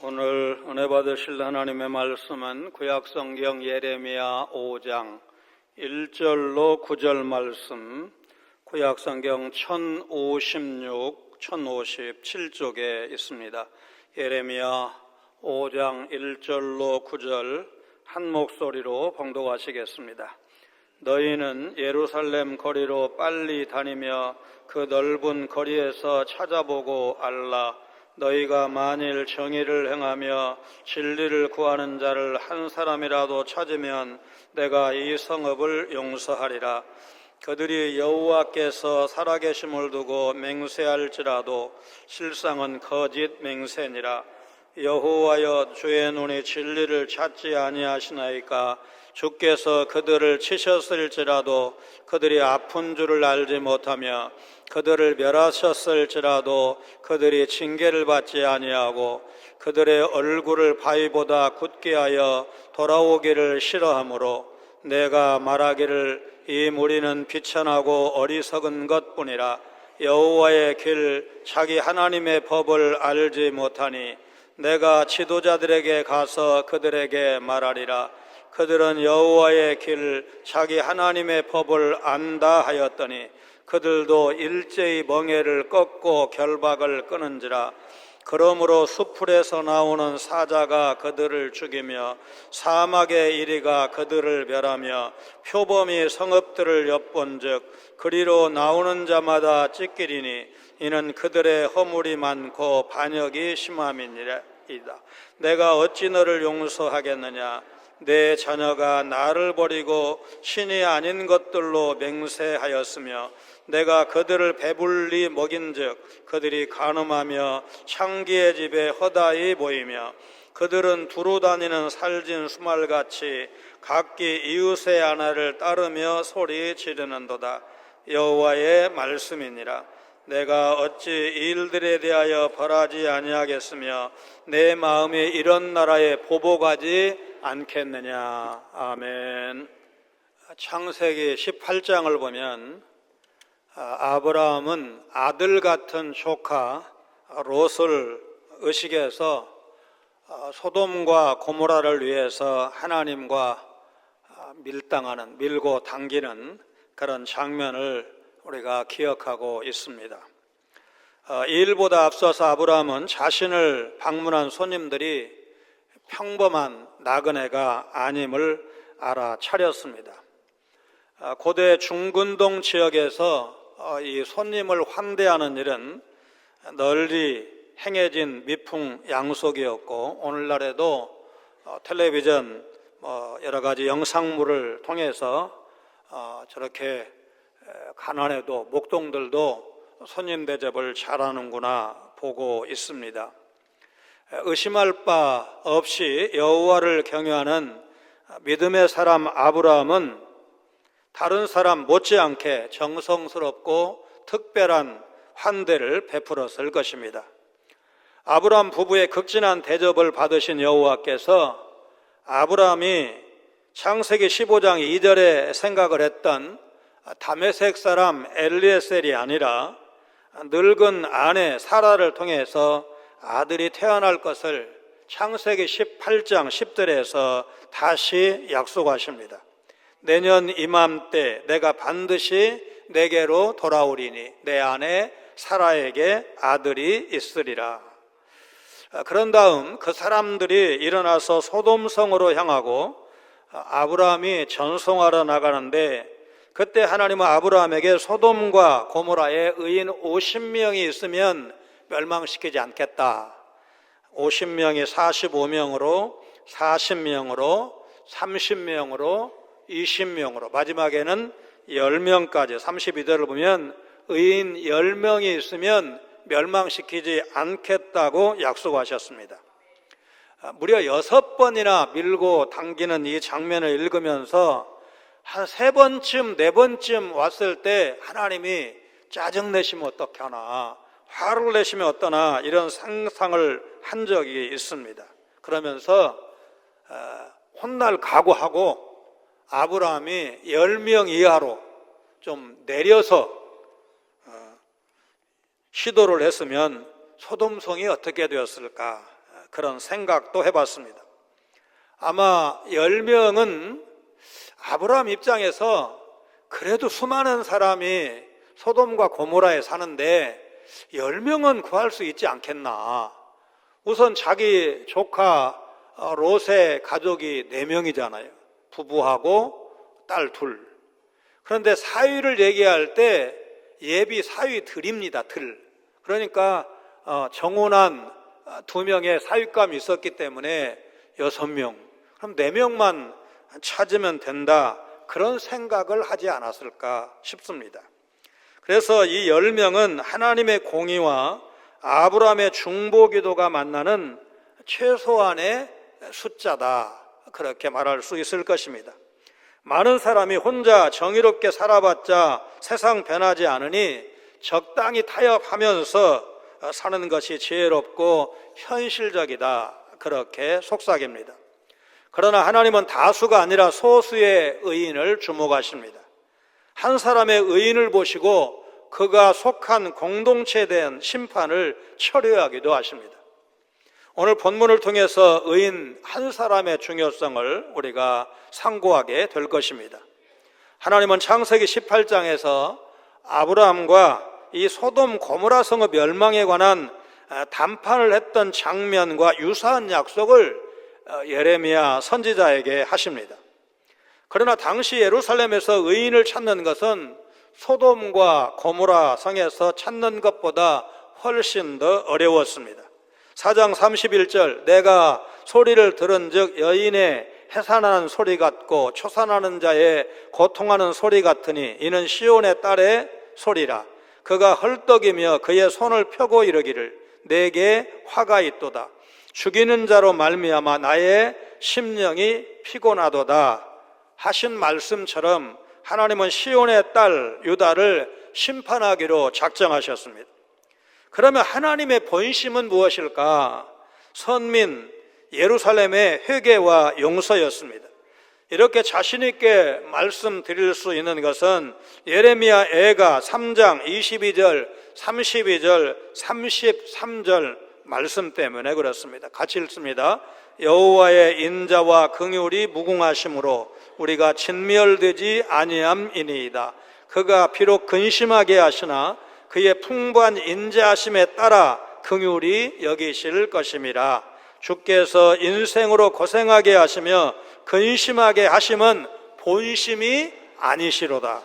오늘 은혜 받으실 하나님의 말씀은 구약성경 예레미야 5장 1절로 9절 말씀, 구약성경 1056, 1057쪽에 있습니다. 예레미야 5장 1절로 9절 한 목소리로 봉독하시겠습니다. 너희는 예루살렘 거리로 빨리 다니며 그 넓은 거리에서 찾아보고 알라. 너희가 만일 정의를 행하며 진리를 구하는 자를 한 사람이라도 찾으면 내가 이 성읍을 용서하리라. 그들이 여호와께서 살아계심을 두고 맹세할지라도 실상은 거짓 맹세니라. 여호와여, 주의 눈이 진리를 찾지 아니하시나이까? 주께서 그들을 치셨을지라도 그들이 아픈 줄을 알지 못하며 그들을 멸하셨을지라도 그들이 징계를 받지 아니하고 그들의 얼굴을 바위보다 굳게 하여 돌아오기를 싫어하므로 내가 말하기를 이 무리는 비천하고 어리석은 것뿐이라. 여호와의 길 자기 하나님의 법을 알지 못하니 내가 지도자들에게 가서 그들에게 말하리라. 그들은 여호와의 길 자기 하나님의 법을 안다 하였더니 그들도 일제히 멍에를 꺾고 결박을 끊은지라. 그러므로 수풀에서 나오는 사자가 그들을 죽이며 사막의 이리가 그들을 멸하며 표범이 성읍들을 엿본즉 그리로 나오는 자마다 찢기리니 이는 그들의 허물이 많고 반역이 심함이니이다. 내가 어찌 너를 용서하겠느냐? 내 자녀가 나를 버리고 신이 아닌 것들로 맹세하였으며 내가 그들을 배불리 먹인즉 그들이 간음하며 창기의 집에 허다히 모이며 그들은 두루 다니는 살진 수말같이 각기 이웃의 아내를 따르며 소리 지르는도다. 여호와의 말씀이니라. 내가 어찌 이 일들에 대하여 벌하지 아니하겠으며 내 마음이 이런 나라에 보복하지 않겠느냐. 아멘. 창세기 18장을 보면 아브라함은 아들 같은 조카 롯을 의식해서 소돔과 고모라를 위해서 하나님과 밀고 당기는 그런 장면을 우리가 기억하고 있습니다. 이 일보다 앞서서 아브라함은 자신을 방문한 손님들이 평범한 나그네가 아님을 알아차렸습니다. 고대 중근동 지역에서 이 손님을 환대하는 일은 널리 행해진 미풍양속이었고 오늘날에도 텔레비전 여러 가지 영상물을 통해서 저렇게 가난해도 목동들도 손님 대접을 잘하는구나 보고 있습니다. 의심할 바 없이 여호와를 경외하는 믿음의 사람 아브라함은 다른 사람 못지않게 정성스럽고 특별한 환대를 베풀었을 것입니다. 아브라함 부부의 극진한 대접을 받으신 여호와께서 아브라함이 창세기 15장 2절에 생각을 했던 다메섹 사람 엘리에셀이 아니라 늙은 아내 사라를 통해서 아들이 태어날 것을 창세기 18장 10절에서 다시 약속하십니다. 내년 이맘때 내가 반드시 내게로 돌아오리니 내 아내 사라에게 아들이 있으리라. 그런 다음 그 사람들이 일어나서 소돔성으로 향하고 아브라함이 전송하러 나가는데 그때 하나님은 아브라함에게 소돔과 고모라에 의인 50명이 있으면 멸망시키지 않겠다. 50명이 45명으로 40명으로 30명으로 20명으로 마지막에는 10명까지 32절을 보면 의인 10명이 있으면 멸망시키지 않겠다고 약속하셨습니다. 무려 6번이나 밀고 당기는 이 장면을 읽으면서 한 3번쯤 4번쯤 왔을 때 하나님이 짜증내시면 어떡하나 화를 내시면 어떠나 이런 상상을 한 적이 있습니다. 그러면서 혼날 각오하고 아브라함이 10명 이하로 좀 내려서 시도를 했으면 소돔성이 어떻게 되었을까 그런 생각도 해봤습니다. 아마 10명은 아브라함 입장에서 그래도 수많은 사람이 소돔과 고모라에 사는데 10명은 구할 수 있지 않겠나. 우선 자기 조카 롯의 가족이 4명이잖아요. 부부하고 딸 둘. 그런데 사위를 얘기할 때 예비 사위 들입니다. 들. 그러니까 정혼한 2명의 사위감이 있었기 때문에 6명. 그럼 4명만 찾으면 된다. 그런 생각을 하지 않았을까 싶습니다. 그래서 이 10명은 하나님의 공의와 아브라함의 중보기도가 만나는 최소한의 숫자다. 그렇게 말할 수 있을 것입니다. 많은 사람이 혼자 정의롭게 살아봤자 세상 변하지 않으니 적당히 타협하면서 사는 것이 지혜롭고 현실적이다. 그렇게 속삭입니다. 그러나 하나님은 다수가 아니라 소수의 의인을 주목하십니다. 한 사람의 의인을 보시고 그가 속한 공동체에 대한 심판을 처리하기도 하십니다. 오늘 본문을 통해서 의인 한 사람의 중요성을 우리가 상고하게 될 것입니다. 하나님은 창세기 18장에서 아브라함과 이 소돔 고모라 성의 멸망에 관한 담판을 했던 장면과 유사한 약속을 예레미야 선지자에게 하십니다. 그러나 당시 예루살렘에서 의인을 찾는 것은 소돔과 고모라 성에서 찾는 것보다 훨씬 더 어려웠습니다. 4장 31절 내가 소리를 들은즉 여인의 해산하는 소리 같고 초산하는 자의 고통하는 소리 같으니 이는 시온의 딸의 소리라. 그가 헐떡이며 그의 손을 펴고 이르기를 내게 화가 있도다. 죽이는 자로 말미암아 나의 심령이 피곤하도다 하신 말씀처럼 하나님은 시온의 딸 유다를 심판하기로 작정하셨습니다. 그러면 하나님의 본심은 무엇일까? 선민 예루살렘의 회개와 용서였습니다. 이렇게 자신 있게 말씀드릴 수 있는 것은 예레미야 애가 3장 22절, 32절, 33절 말씀 때문에 그렇습니다. 같이 읽습니다. 여호와의 인자와 긍휼이 무궁하심으로 우리가 진멸되지 아니함이니이다. 그가 비록 근심하게 하시나 그의 풍부한 인자하심에 따라 긍휼히 여기실 것임이라. 주께서 인생으로 고생하게 하시며 근심하게 하심은 본심이 아니시로다.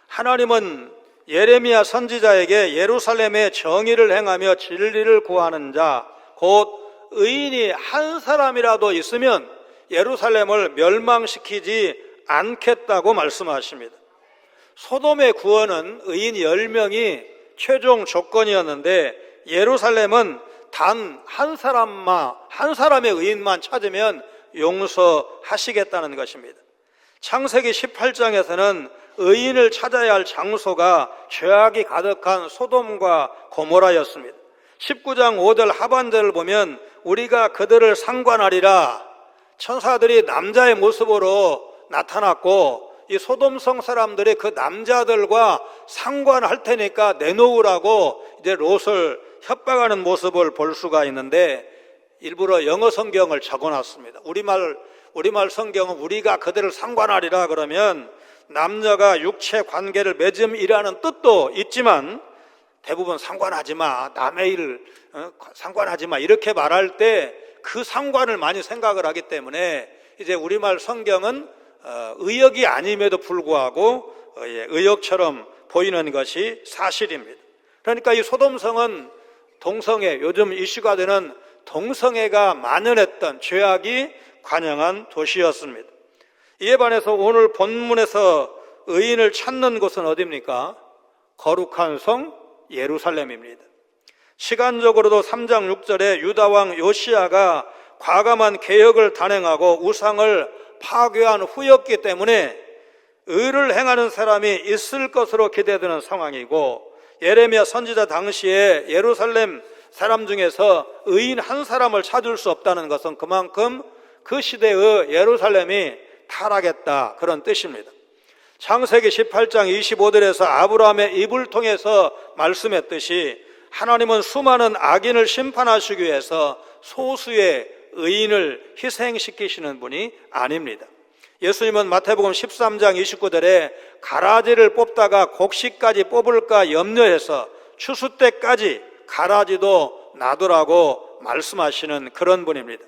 하나님은 예레미야 선지자에게 예루살렘의 정의를 행하며 진리를 구하는 자, 곧 의인이 한 사람이라도 있으면 예루살렘을 멸망시키지 않겠다고 말씀하십니다. 소돔의 구원은 의인 10명이 최종 조건이었는데 예루살렘은 단 한 사람의 의인만 찾으면 용서하시겠다는 것입니다. 창세기 18장에서는 의인을 찾아야 할 장소가 죄악이 가득한 소돔과 고모라였습니다. 19장 5절 하반절을 보면 우리가 그들을 상관하리라. 천사들이 남자의 모습으로 나타났고 이 소돔성 사람들이 그 남자들과 상관할 테니까 내놓으라고 이제 롯을 협박하는 모습을 볼 수가 있는데 일부러 영어 성경을 적어놨습니다. 우리말 성경은 우리가 그들을 상관하리라 그러면 남녀가 육체 관계를 맺음이라는 뜻도 있지만 대부분 상관하지 마, 남의 일 상관하지 마 이렇게 말할 때 그 상관을 많이 생각을 하기 때문에 이제 우리말 성경은 의역이 아님에도 불구하고 의역처럼 보이는 것이 사실입니다. 그러니까 이 소돔성은 동성애, 요즘 이슈가 되는 동성애가 만연했던 죄악이 관영한 도시였습니다. 이에 반해서 오늘 본문에서 의인을 찾는 곳은 어디입니까? 거룩한 성 예루살렘입니다. 시간적으로도 3장 6절에 유다왕 요시야가 과감한 개혁을 단행하고 우상을 파괴한 후였기 때문에 의를 행하는 사람이 있을 것으로 기대되는 상황이고 예레미야 선지자 당시에 예루살렘 사람 중에서 의인 한 사람을 찾을 수 없다는 것은 그만큼 그 시대의 예루살렘이 타락했다 그런 뜻입니다. 창세기 18장 25절에서 아브라함의 입을 통해서 말씀했듯이 하나님은 수많은 악인을 심판하시기 위해서 소수의 의인을 희생시키시는 분이 아닙니다. 예수님은 마태복음 13장 29절에 가라지를 뽑다가 곡식까지 뽑을까 염려해서 추수 때까지 가라지도 놔두라고 말씀하시는 그런 분입니다.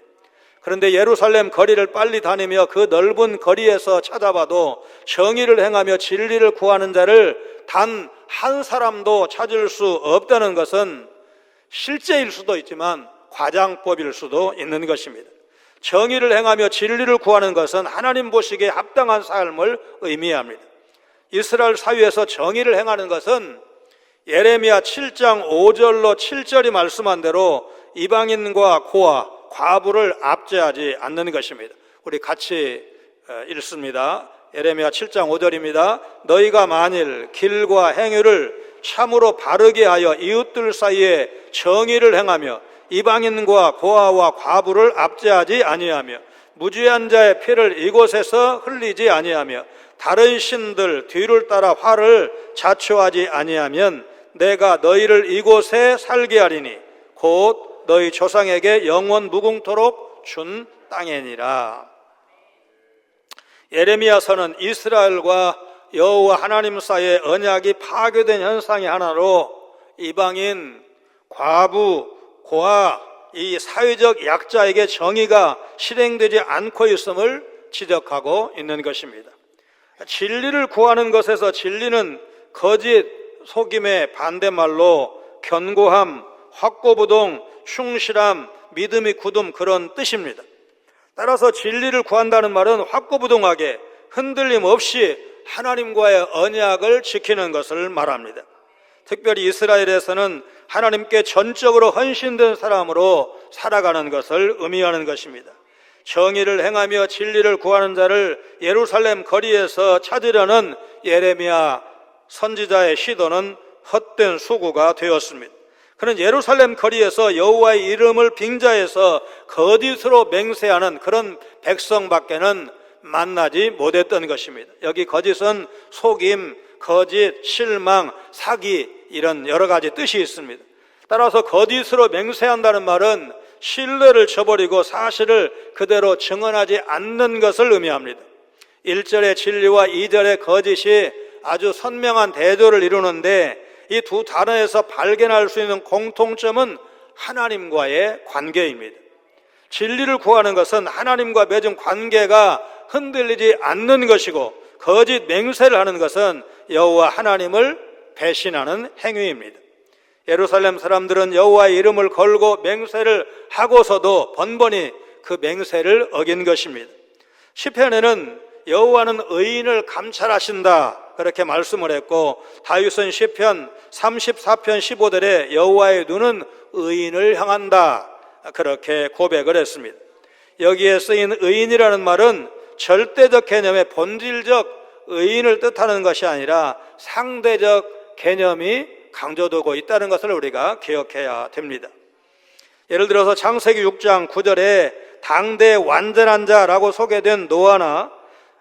그런데 예루살렘 거리를 빨리 다니며 그 넓은 거리에서 찾아봐도 정의를 행하며 진리를 구하는 자를 단 한 사람도 찾을 수 없다는 것은 실제일 수도 있지만 과장법일 수도 있는 것입니다. 정의를 행하며 진리를 구하는 것은 하나님 보시기에 합당한 삶을 의미합니다. 이스라엘 사회에서 정의를 행하는 것은 예레미야 7장 5절로 7절이 말씀한 대로 이방인과 고아, 과부를 압제하지 않는 것입니다. 우리 같이 읽습니다. 예레미야 7장 5절입니다. 너희가 만일 길과 행위를 참으로 바르게 하여 이웃들 사이에 정의를 행하며 이방인과 고아와 과부를 압제하지 아니하며 무죄한 자의 피를 이곳에서 흘리지 아니하며 다른 신들 뒤를 따라 화를 자초하지 아니하면 내가 너희를 이곳에 살게 하리니 곧 너희 조상에게 영원 무궁토록 준 땅이니라. 예레미야서는 이스라엘과 여호와 하나님 사이의 언약이 파괴된 현상의 하나로 이방인, 과부, 고아, 이 사회적 약자에게 정의가 실행되지 않고 있음을 지적하고 있는 것입니다. 진리를 구하는 것에서 진리는 거짓, 속임의 반대말로 견고함, 확고부동, 충실함, 믿음이 굳음 그런 뜻입니다. 따라서 진리를 구한다는 말은 확고부동하게 흔들림 없이 하나님과의 언약을 지키는 것을 말합니다. 특별히 이스라엘에서는 하나님께 전적으로 헌신된 사람으로 살아가는 것을 의미하는 것입니다. 정의를 행하며 진리를 구하는 자를 예루살렘 거리에서 찾으려는 예레미야 선지자의 시도는 헛된 수고가 되었습니다. 그는 예루살렘 거리에서 여호와의 이름을 빙자해서 거짓으로 맹세하는 그런 백성밖에는 만나지 못했던 것입니다. 여기 거짓은 속임, 거짓, 실망, 사기 이런 여러 가지 뜻이 있습니다. 따라서 거짓으로 맹세한다는 말은 신뢰를 저버리고 사실을 그대로 증언하지 않는 것을 의미합니다. 1절의 진리와 2절의 거짓이 아주 선명한 대조를 이루는데 이 두 단어에서 발견할 수 있는 공통점은 하나님과의 관계입니다. 진리를 구하는 것은 하나님과 맺은 관계가 흔들리지 않는 것이고 거짓 맹세를 하는 것은 여호와 하나님을 배신하는 행위입니다. 예루살렘 사람들은 여호와의 이름을 걸고 맹세를 하고서도 번번이 그 맹세를 어긴 것입니다. 시편에는 여호와는 의인을 감찰하신다 그렇게 말씀을 했고 다윗은 시편 34편 15절에 여호와의 눈은 의인을 향한다 그렇게 고백을 했습니다. 여기에 쓰인 의인이라는 말은 절대적 개념의 본질적 의인을 뜻하는 것이 아니라 상대적 개념이 강조되고 있다는 것을 우리가 기억해야 됩니다. 예를 들어서 창세기 6장 9절에 당대 완전한 자라고 소개된 노아나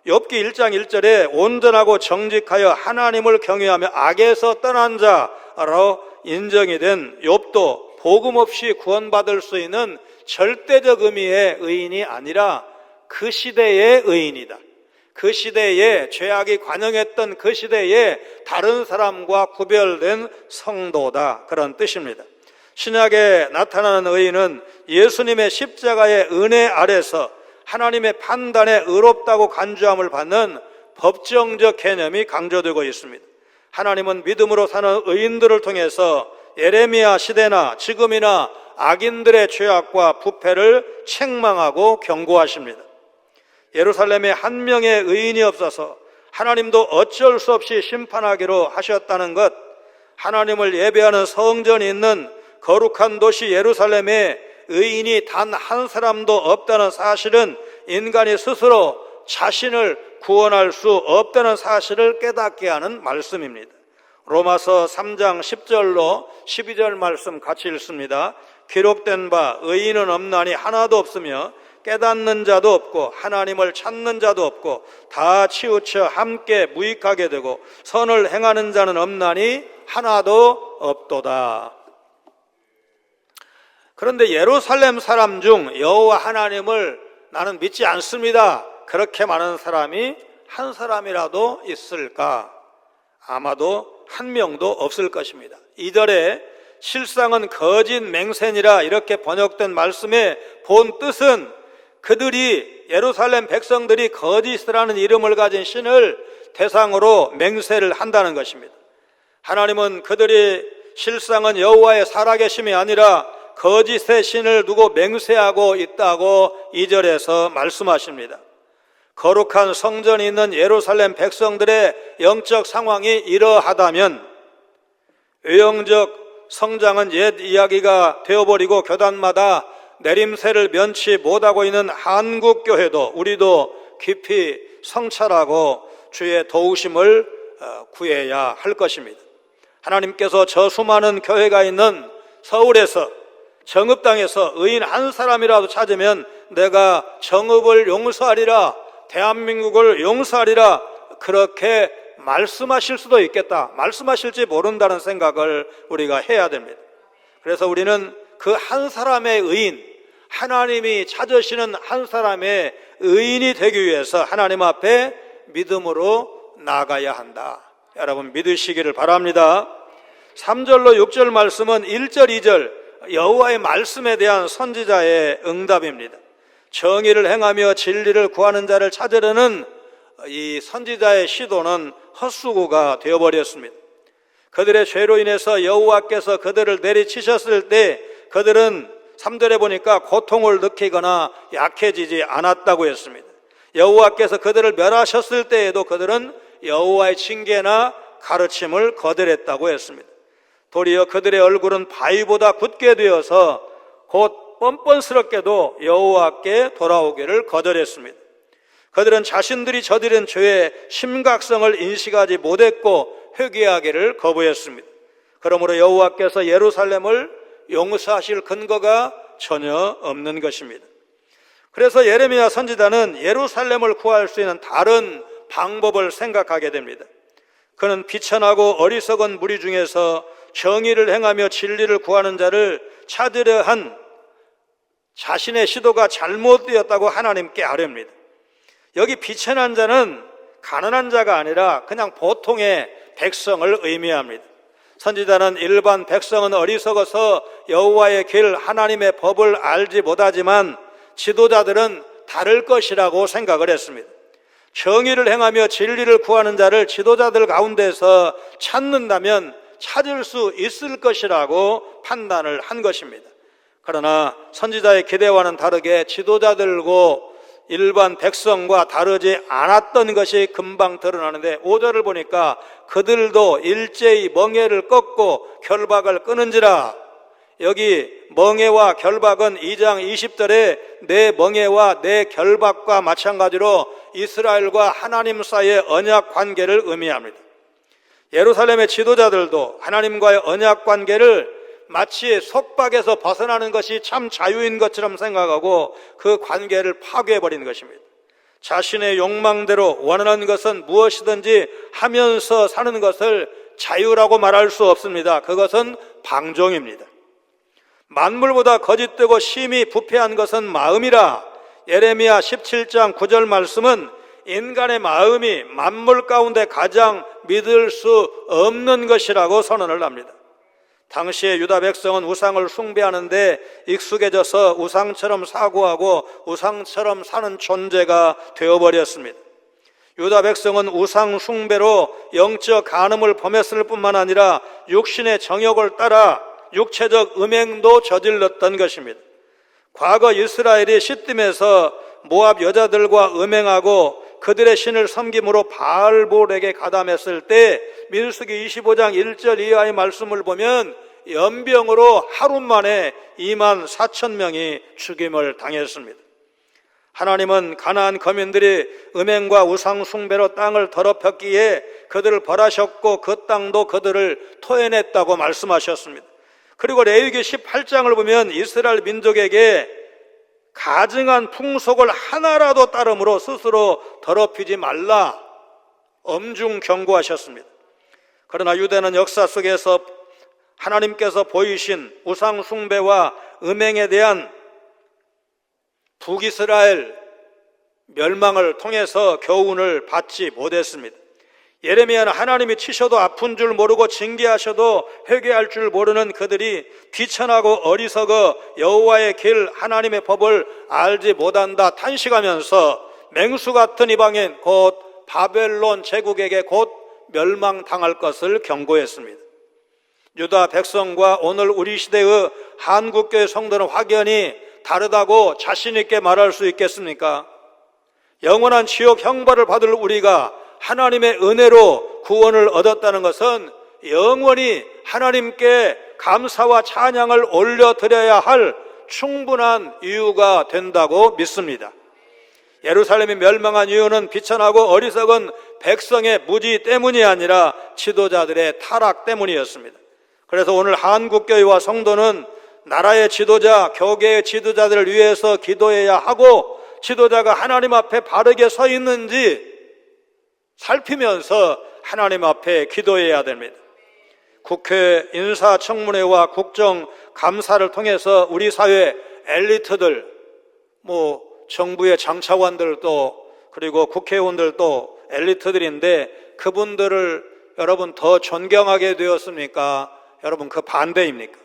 욥기 1장 1절에 온전하고 정직하여 하나님을 경외하며 악에서 떠난 자로 인정이 된 욥도 복음 없이 구원받을 수 있는 절대적 의미의 의인이 아니라 그 시대의 의인이다. 그 시대에 죄악이 관영했던 그 시대에 다른 사람과 구별된 성도다 그런 뜻입니다. 신약에 나타나는 의인은 예수님의 십자가의 은혜 아래서 하나님의 판단에 의롭다고 간주함을 받는 법정적 개념이 강조되고 있습니다. 하나님은 믿음으로 사는 의인들을 통해서 예레미야 시대나 지금이나 악인들의 죄악과 부패를 책망하고 경고하십니다. 예루살렘에 한 명의 의인이 없어서 하나님도 어쩔 수 없이 심판하기로 하셨다는 것, 하나님을 예배하는 성전이 있는 거룩한 도시 예루살렘에 의인이 단 한 사람도 없다는 사실은 인간이 스스로 자신을 구원할 수 없다는 사실을 깨닫게 하는 말씀입니다. 로마서 3장 10절로 12절 말씀 같이 읽습니다. 기록된 바 의인은 없나니 하나도 없으며 깨닫는 자도 없고 하나님을 찾는 자도 없고 다 치우쳐 함께 무익하게 되고 선을 행하는 자는 없나니 하나도 없도다. 그런데 예루살렘 사람 중 여호와 하나님을 나는 믿지 않습니다, 그렇게 말하는 사람이 한 사람이라도 있을까? 아마도 한 명도 없을 것입니다. 2절에 실상은 거짓 맹세니라 이렇게 번역된 말씀의 본 뜻은 그들이, 예루살렘 백성들이 거짓이라는 이름을 가진 신을 대상으로 맹세를 한다는 것입니다. 하나님은 그들이 실상은 여호와의 살아계심이 아니라 거짓의 신을 두고 맹세하고 있다고 2절에서 말씀하십니다. 거룩한 성전이 있는 예루살렘 백성들의 영적 상황이 이러하다면 외형적 성장은 옛 이야기가 되어버리고 교단마다 내림세를 면치 못하고 있는 한국교회도, 우리도 깊이 성찰하고 주의 도우심을 구해야 할 것입니다. 하나님께서 저 수많은 교회가 있는 서울에서, 정읍 땅에서 의인 한 사람이라도 찾으면 내가 정읍을 용서하리라, 대한민국을 용서하리라, 그렇게 말씀하실 수도 있겠다. 말씀하실지 모른다는 생각을 우리가 해야 됩니다. 그래서 우리는 그 한 사람의 의인, 하나님이 찾으시는 한 사람의 의인이 되기 위해서 하나님 앞에 믿음으로 나아가야 한다. 여러분 믿으시기를 바랍니다. 3절로 6절 말씀은 1절, 2절 여호와의 말씀에 대한 선지자의 응답입니다. 정의를 행하며 진리를 구하는 자를 찾으려는 이 선지자의 시도는 헛수고가 되어버렸습니다. 그들의 죄로 인해서 여호와께서 그들을 내리치셨을 때 그들은 3절에 보니까 고통을 느끼거나 약해지지 않았다고 했습니다. 여호와께서 그들을 멸하셨을 때에도 그들은 여호와의 징계나 가르침을 거절했다고 했습니다. 도리어 그들의 얼굴은 바위보다 굳게 되어서 곧 뻔뻔스럽게도 여호와께 돌아오기를 거절했습니다. 그들은 자신들이 저지른 죄의 심각성을 인식하지 못했고 회개하기를 거부했습니다. 그러므로 여호와께서 예루살렘을 용서하실 근거가 전혀 없는 것입니다. 그래서 예레미야 선지자는 예루살렘을 구할 수 있는 다른 방법을 생각하게 됩니다. 그는 비천하고 어리석은 무리 중에서 정의를 행하며 진리를 구하는 자를 찾으려 한 자신의 시도가 잘못되었다고 하나님께 아뢰입니다. 여기 비천한 자는 가난한 자가 아니라 그냥 보통의 백성을 의미합니다. 선지자는 일반 백성은 어리석어서 여호와의 길, 하나님의 법을 알지 못하지만 지도자들은 다를 것이라고 생각을 했습니다. 정의를 행하며 진리를 구하는 자를 지도자들 가운데서 찾는다면 찾을 수 있을 것이라고 판단을 한 것입니다. 그러나 선지자의 기대와는 다르게 지도자들고 일반 백성과 다르지 않았던 것이 금방 드러나는데 5절을 보니까 그들도 일제히 멍에를 꺾고 결박을 끊은지라. 여기 멍에와 결박은 2장 20절에 내 멍에와 내 결박과 마찬가지로 이스라엘과 하나님 사이의 언약 관계를 의미합니다. 예루살렘의 지도자들도 하나님과의 언약 관계를 마치 속박에서 벗어나는 것이 참 자유인 것처럼 생각하고 그 관계를 파괴해버리는 것입니다. 자신의 욕망대로 원하는 것은 무엇이든지 하면서 사는 것을 자유라고 말할 수 없습니다. 그것은 방종입니다. 만물보다 거짓되고 심히 부패한 것은 마음이라. 예레미야 17장 9절 말씀은 인간의 마음이 만물 가운데 가장 믿을 수 없는 것이라고 선언을 합니다. 당시의 유다 백성은 우상을 숭배하는데 익숙해져서 우상처럼 사고하고 우상처럼 사는 존재가 되어버렸습니다. 유다 백성은 우상 숭배로 영적 간음을 범했을 뿐만 아니라 육신의 정욕을 따라 육체적 음행도 저질렀던 것입니다. 과거 이스라엘이 시딤에서 모압 여자들과 음행하고 그들의 신을 섬김으로 바알볼에게 가담했을 때 민수기 25장 1절 이하의 말씀을 보면 연병으로 하루 만에 2만 4천 명이 죽임을 당했습니다. 하나님은 가나안 거민들이 음행과 우상 숭배로 땅을 더럽혔기에 그들을 벌하셨고 그 땅도 그들을 토해냈다고 말씀하셨습니다. 그리고 레위기 18장을 보면 이스라엘 민족에게 가증한 풍속을 하나라도 따름으로 스스로 더럽히지 말라 엄중 경고하셨습니다. 그러나 유대는 역사 속에서 하나님께서 보이신 우상 숭배와 음행에 대한 북이스라엘 멸망을 통해서 교훈을 받지 못했습니다. 예레미야는 하나님이 치셔도 아픈 줄 모르고 징계하셔도 회개할 줄 모르는 그들이 비천하고 어리석어 여호와의 길 하나님의 법을 알지 못한다 탄식하면서 맹수 같은 이방인 곧 바벨론 제국에게 곧 멸망당할 것을 경고했습니다. 유다 백성과 오늘 우리 시대의 한국교회 성도는 확연히 다르다고 자신 있게 말할 수 있겠습니까? 영원한 지옥 형벌을 받을 우리가 하나님의 은혜로 구원을 얻었다는 것은 영원히 하나님께 감사와 찬양을 올려드려야 할 충분한 이유가 된다고 믿습니다. 예루살렘이 멸망한 이유는 비천하고 어리석은 백성의 무지 때문이 아니라 지도자들의 타락 때문이었습니다. 그래서 오늘 한국교회와 성도는 나라의 지도자, 교계의 지도자들을 위해서 기도해야 하고 지도자가 하나님 앞에 바르게 서 있는지 살피면서 하나님 앞에 기도해야 됩니다. 국회 인사청문회와 국정감사를 통해서 우리 사회 엘리트들, 정부의 장차관들도 그리고 국회의원들도 엘리트들인데 그분들을 여러분 더 존경하게 되었습니까? 여러분 그 반대입니까?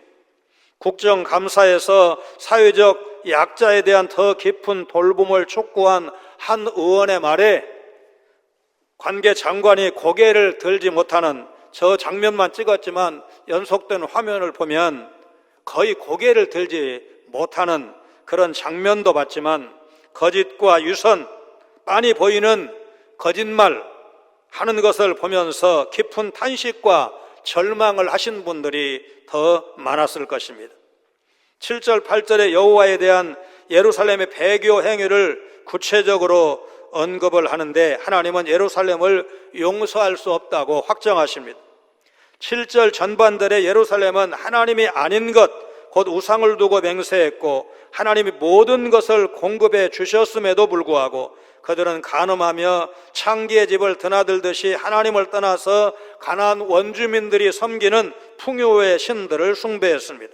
국정감사에서 사회적 약자에 대한 더 깊은 돌봄을 촉구한 한 의원의 말에 관계 장관이 고개를 들지 못하는 저 장면만 찍었지만 연속된 화면을 보면 거의 고개를 들지 못하는 그런 장면도 봤지만 거짓과 유선, 빤히 보이는 거짓말 하는 것을 보면서 깊은 탄식과 절망을 하신 분들이 더 많았을 것입니다. 7절, 8절의 여호와에 대한 예루살렘의 배교 행위를 구체적으로 언급을 하는데 하나님은 예루살렘을 용서할 수 없다고 확정하십니다. 7절 전반절의 예루살렘은 하나님이 아닌 것, 곧 우상을 두고 맹세했고 하나님이 모든 것을 공급해 주셨음에도 불구하고 그들은 간음하며 창기의 집을 드나들듯이 하나님을 떠나서 가나안 원주민들이 섬기는 풍요의 신들을 숭배했습니다.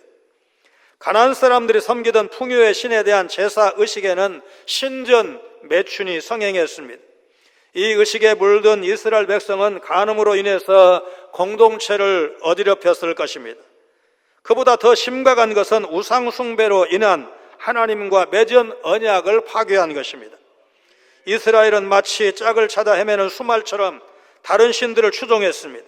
가나안 사람들이 섬기던 풍요의 신에 대한 제사 의식에는 신전 매춘이 성행했습니다. 이 의식에 물든 이스라엘 백성은 간음으로 인해서 공동체를 어지럽혔을 것입니다. 그보다 더 심각한 것은 우상 숭배로 인한 하나님과 맺은 언약을 파괴한 것입니다. 이스라엘은 마치 짝을 찾아 헤매는 수말처럼 다른 신들을 추종했습니다.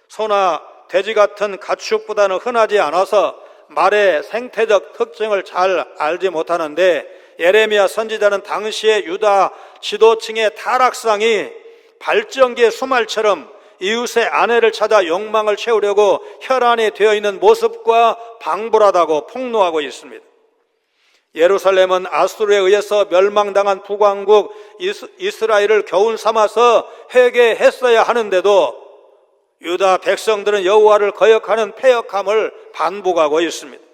소나 돼지 같은 가축보다는 흔하지 않아서 말의 생태적 특징을 잘 알지 못하는데 예레미야 선지자는 당시의 유다 지도층의 타락상이 발전기의 수말처럼 이웃의 아내를 찾아 욕망을 채우려고 혈안이 되어 있는 모습과 방불하다고 폭로하고 있습니다. 예루살렘은 아수르에 의해서 멸망당한 북왕국 이스라엘을 교훈 삼아서 회개했어야 하는데도 유다 백성들은 여호와를 거역하는 패역함을 반복하고 있습니다.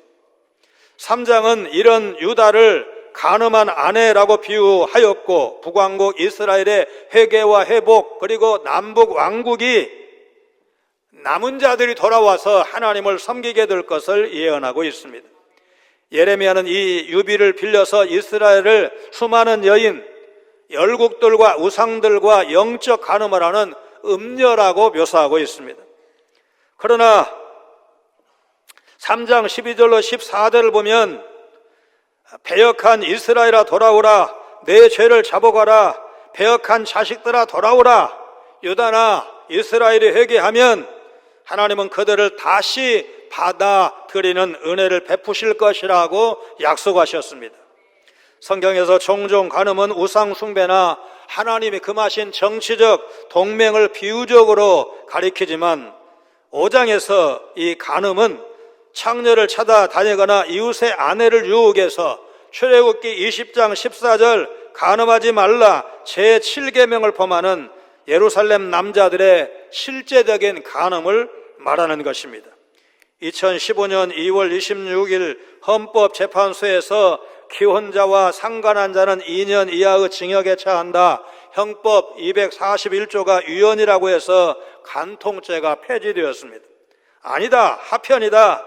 3장은 이런 유다를 간음한 아내라고 비유하였고 북왕국 이스라엘의 회개와 회복 그리고 남북 왕국이 남은 자들이 돌아와서 하나님을 섬기게 될 것을 예언하고 있습니다. 예레미야는 이 유비를 빌려서 이스라엘을 수많은 여인, 열국들과 우상들과 영적 간음을 하는 음녀라고 묘사하고 있습니다. 그러나 3장 12절로 14절을 보면 배역한 이스라엘아 돌아오라, 내 죄를 잡아가라, 배역한 자식들아 돌아오라. 유다나 이스라엘이 회개하면 하나님은 그들을 다시 받아들이는 은혜를 베푸실 것이라고 약속하셨습니다. 성경에서 종종 간음은 우상 숭배나 하나님이 금하신 정치적 동맹을 비유적으로 가리키지만 5장에서 이 간음은 창녀를 찾아다니거나 이웃의 아내를 유혹해서 출애굽기 20장 14절 간음하지 말라 제7계명을 범하는 예루살렘 남자들의 실제적인 간음을 말하는 것입니다. 2015년 2월 26일 헌법재판소에서 기혼자와 상간한 자는 2년 이하의 징역에 처한다. 형법 241조가 위헌이라고 해서 간통죄가 폐지되었습니다. 아니다, 하편이다,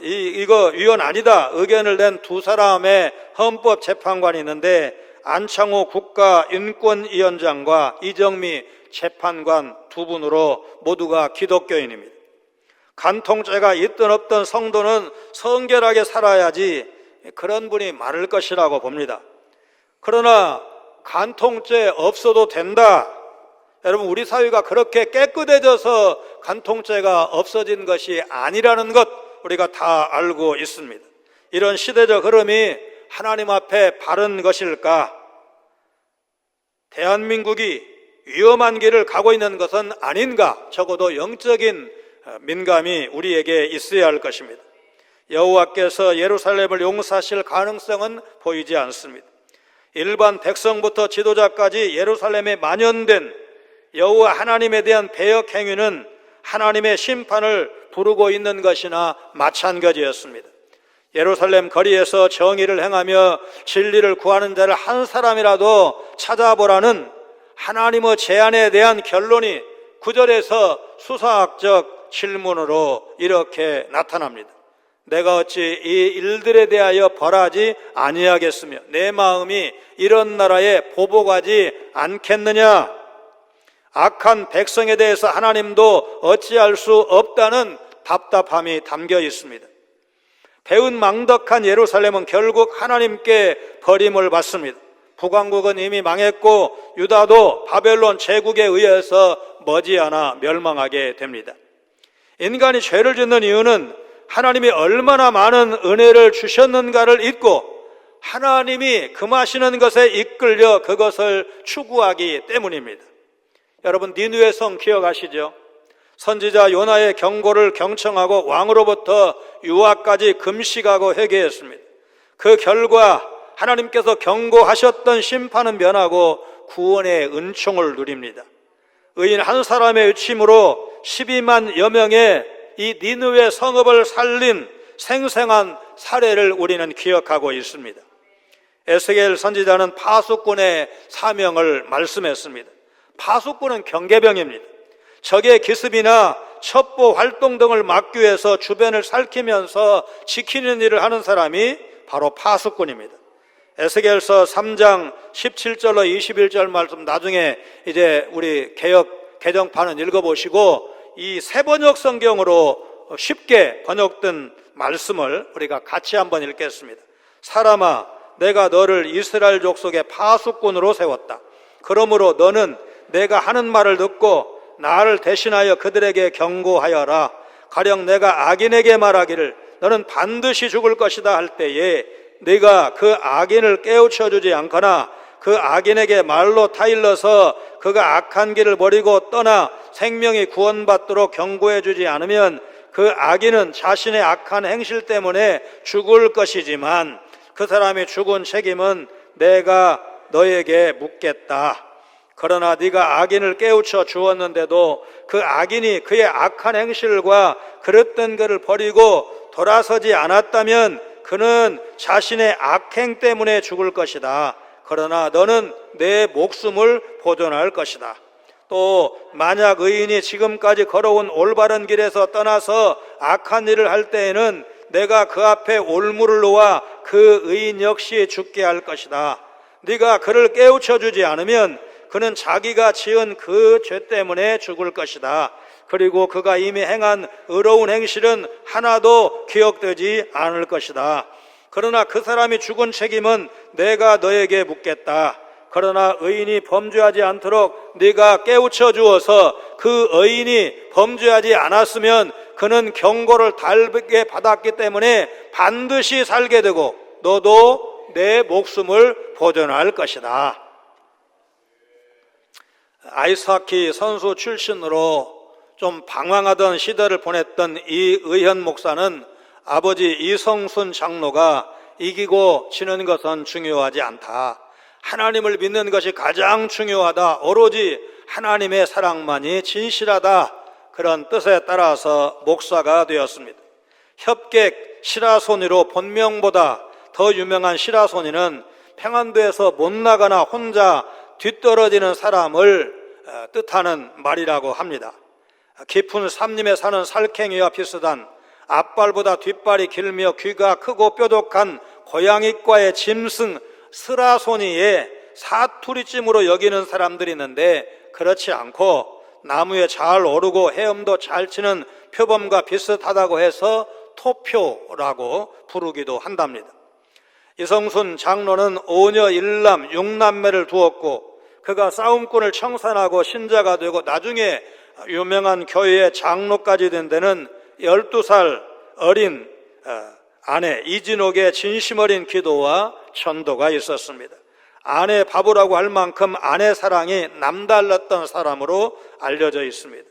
이거 위헌 아니다 의견을 낸 두 사람의 헌법재판관이 있는데 안창호 국가인권위원장과 이정미 재판관 두 분으로 모두가 기독교인입니다. 간통죄가 있든 없든 성도는 성결하게 살아야지 그런 분이 많을 것이라고 봅니다. 그러나 간통죄 없어도 된다. 여러분, 우리 사회가 그렇게 깨끗해져서 간통죄가 없어진 것이 아니라는 것 우리가 다 알고 있습니다. 이런 시대적 흐름이 하나님 앞에 바른 것일까? 대한민국이 위험한 길을 가고 있는 것은 아닌가? 적어도 영적인 민감이 우리에게 있어야 할 것입니다. 여호와께서 예루살렘을 용서하실 가능성은 보이지 않습니다. 일반 백성부터 지도자까지 예루살렘에 만연된 여호와 하나님에 대한 배역 행위는 하나님의 심판을 부르고 있는 것이나 마찬가지였습니다. 예루살렘 거리에서 정의를 행하며 진리를 구하는 자를 한 사람이라도 찾아보라는 하나님의 제안에 대한 결론이 9절에서 수사학적 질문으로 이렇게 나타납니다. 내가 어찌 이 일들에 대하여 벌하지 아니하겠으며 내 마음이 이런 나라에 보복하지 않겠느냐. 악한 백성에 대해서 하나님도 어찌할 수 없다는 답답함이 담겨 있습니다. 배은망덕한 예루살렘은 결국 하나님께 버림을 받습니다. 북왕국은 이미 망했고 유다도 바벨론 제국에 의해서 머지않아 멸망하게 됩니다. 인간이 죄를 짓는 이유는 하나님이 얼마나 많은 은혜를 주셨는가를 잊고 하나님이 금하시는 것에 이끌려 그것을 추구하기 때문입니다. 여러분, 니느웨 성 기억하시죠? 선지자 요나의 경고를 경청하고 왕으로부터 유아까지 금식하고 회개했습니다. 그 결과 하나님께서 경고하셨던 심판은 면하고 구원의 은총을 누립니다. 의인 한 사람의 의침으로 12만여 명의 이 니느웨 성읍을 살린 생생한 사례를 우리는 기억하고 있습니다. 에스겔 선지자는 파수꾼의 사명을 말씀했습니다. 파수꾼은 경계병입니다. 적의 기습이나 첩보 활동 등을 막기 위해서 주변을 살피면서 지키는 일을 하는 사람이 바로 파수꾼입니다. 에스겔서 3장 17절로 21절 말씀 나중에 이제 우리 개정판은 읽어보시고 이 새번역 성경으로 쉽게 번역된 말씀을 우리가 같이 한번 읽겠습니다. 사람아, 내가 너를 이스라엘 족속의 파수꾼으로 세웠다. 그러므로 너는 내가 하는 말을 듣고 나를 대신하여 그들에게 경고하여라. 가령 내가 악인에게 말하기를 너는 반드시 죽을 것이다 할 때에 네가 그 악인을 깨우쳐 주지 않거나 그 악인에게 말로 타일러서 그가 악한 길을 버리고 떠나 생명이 구원받도록 경고해 주지 않으면 그 악인은 자신의 악한 행실 때문에 죽을 것이지만 그 사람이 죽은 책임은 내가 너에게 묻겠다. 그러나 네가 악인을 깨우쳐 주었는데도 그 악인이 그의 악한 행실과 그릇된 것을 버리고 돌아서지 않았다면 그는 자신의 악행 때문에 죽을 것이다. 그러나 너는 내 목숨을 보존할 것이다. 또 만약 의인이 지금까지 걸어온 올바른 길에서 떠나서 악한 일을 할 때에는 내가 그 앞에 올무를 놓아 그 의인 역시 죽게 할 것이다. 네가 그를 깨우쳐 주지 않으면 그는 자기가 지은 그 죄 때문에 죽을 것이다. 그리고 그가 이미 행한 의로운 행실은 하나도 기억되지 않을 것이다. 그러나 그 사람이 죽은 책임은 내가 너에게 묻겠다. 그러나 의인이 범죄하지 않도록 네가 깨우쳐 주어서 그 의인이 범죄하지 않았으면 그는 경고를 달게 받았기 때문에 반드시 살게 되고 너도 내 목숨을 보존할 것이다. 아이스하키 선수 출신으로 좀 방황하던 시대를 보냈던 이 의현 목사는 아버지 이성순 장로가 이기고 지는 것은 중요하지 않다. 하나님을 믿는 것이 가장 중요하다. 오로지 하나님의 사랑만이 진실하다. 그런 뜻에 따라서 목사가 되었습니다. 협객 시라소니로 본명보다 더 유명한 시라소니는 평안도에서 못 나가나 혼자 뒤떨어지는 사람을 뜻하는 말이라고 합니다. 깊은 삼림에 사는 살쾡이와 비슷한 앞발보다 뒷발이 길며 귀가 크고 뾰족한 고양이과의 짐승 스라소니의 사투리쯤으로 여기는 사람들이 있는데, 그렇지 않고 나무에 잘 오르고 헤엄도 잘 치는 표범과 비슷하다고 해서 토표라고 부르기도 한답니다. 이성순 장로는 5녀 1남 6남매를 두었고, 그가 싸움꾼을 청산하고 신자가 되고 나중에 유명한 교회의 장로까지 된 데는 12살 어린 아내 이진옥의 진심 어린 기도와 전도가 있었습니다. 아내 바보라고 할 만큼 아내 사랑이 남달랐던 사람으로 알려져 있습니다.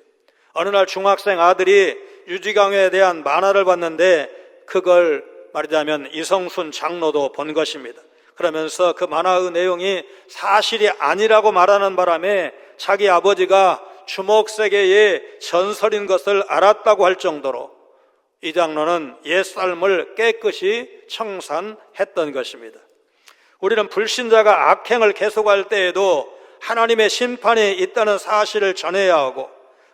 어느 날 중학생 아들이 유지강에 대한 만화를 봤는데 그걸 말하자면 이성순 장로도 본 것입니다. 그러면서 그 만화의 내용이 사실이 아니라고 말하는 바람에 자기 아버지가 주목세계의 전설인 것을 알았다고 할 정도로 이 장로는 옛삶을 깨끗이 청산했던 것입니다. 우리는 불신자가 악행을 계속할 때에도 하나님의 심판이 있다는 사실을 전해야 하고,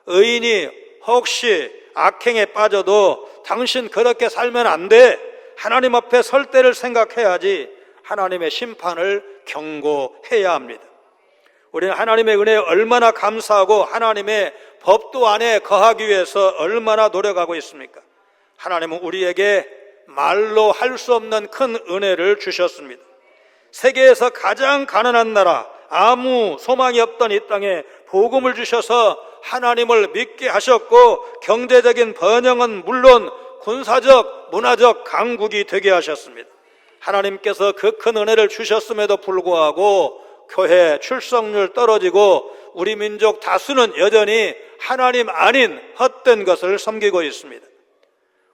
의인이 혹시 악행에 빠져도 당신 그렇게 살면 안 돼, 하나님 앞에 설 때를 생각해야지 하나님의 심판을 경고해야 합니다. 우리는 하나님의 은혜에 얼마나 감사하고 하나님의 법도 안에 거하기 위해서 얼마나 노력하고 있습니까? 하나님은 우리에게 말로 할 수 없는 큰 은혜를 주셨습니다. 세계에서 가장 가난한 나라, 아무 소망이 없던 이 땅에 복음을 주셔서 하나님을 믿게 하셨고, 경제적인 번영은 물론 군사적, 문화적 강국이 되게 하셨습니다. 하나님께서 그 큰 은혜를 주셨음에도 불구하고 교회 출석률 떨어지고 우리 민족 다수는 여전히 하나님 아닌 헛된 것을 섬기고 있습니다.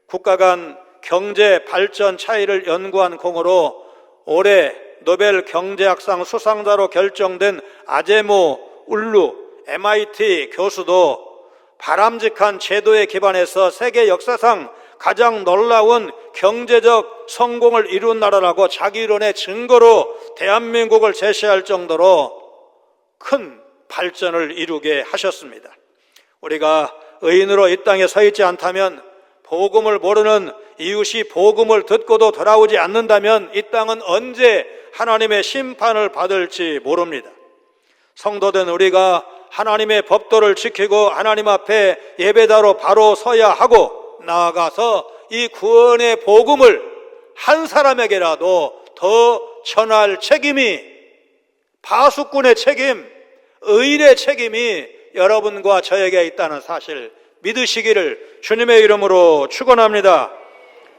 국가 간 경제 발전 차이를 연구한 공으로 올해 노벨 경제학상 수상자로 결정된 아제모 울루 MIT 교수도 바람직한 제도에 기반해서 세계 역사상 가장 놀라운 경제적 성공을 이룬 나라라고 자기 이론의 증거로 대한민국을 제시할 정도로 큰 발전을 이루게 하셨습니다. 우리가 의인으로 이 땅에 서 있지 않다면, 복음을 모르는 이웃이 복음을 듣고도 돌아오지 않는다면 이 땅은 언제 하나님의 심판을 받을지 모릅니다. 성도된 우리가 하나님의 법도를 지키고 하나님 앞에 예배자로 바로 서야 하고, 나아가서 이 구원의 복음을 한 사람에게라도 더 전할 책임이, 파수꾼의 책임, 의인의 책임이 여러분과 저에게 있다는 사실 믿으시기를 주님의 이름으로 축원합니다.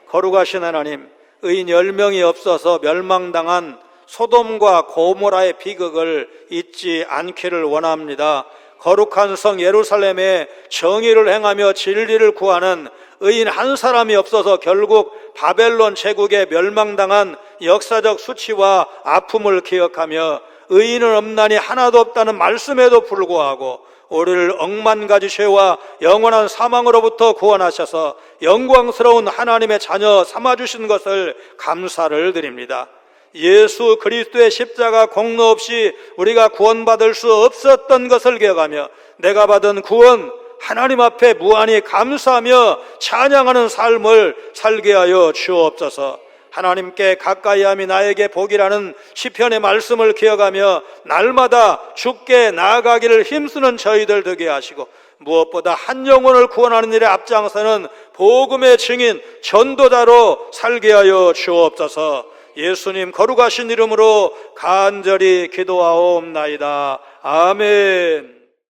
거룩하신 하나님, 의인 10명이 없어서 멸망당한 소돔과 고모라의 비극을 잊지 않기를 원합니다. 거룩한 성 예루살렘에 정의를 행하며 진리를 구하는 의인 한 사람이 없어서 결국 바벨론 제국에 멸망당한 역사적 수치와 아픔을 기억하며, 의인은 없나니 하나도 없다는 말씀에도 불구하고 우리를 억만 가지 죄와 영원한 사망으로부터 구원하셔서 영광스러운 하나님의 자녀 삼아주신 것을 감사를 드립니다. 예수 그리스도의 십자가 공로 없이 우리가 구원받을 수 없었던 것을 기억하며 내가 받은 구원, 하나님 앞에 무한히 감사하며 찬양하는 삶을 살게 하여 주옵소서. 하나님께 가까이함이 나에게 복이라는 시편의 말씀을 기억하며 날마다 주께 나아가기를 힘쓰는 저희들 되게 하시고, 무엇보다 한 영혼을 구원하는 일에 앞장서는 복음의 증인 전도자로 살게 하여 주옵소서. 예수님 거룩하신 이름으로 간절히 기도하옵나이다. 아멘.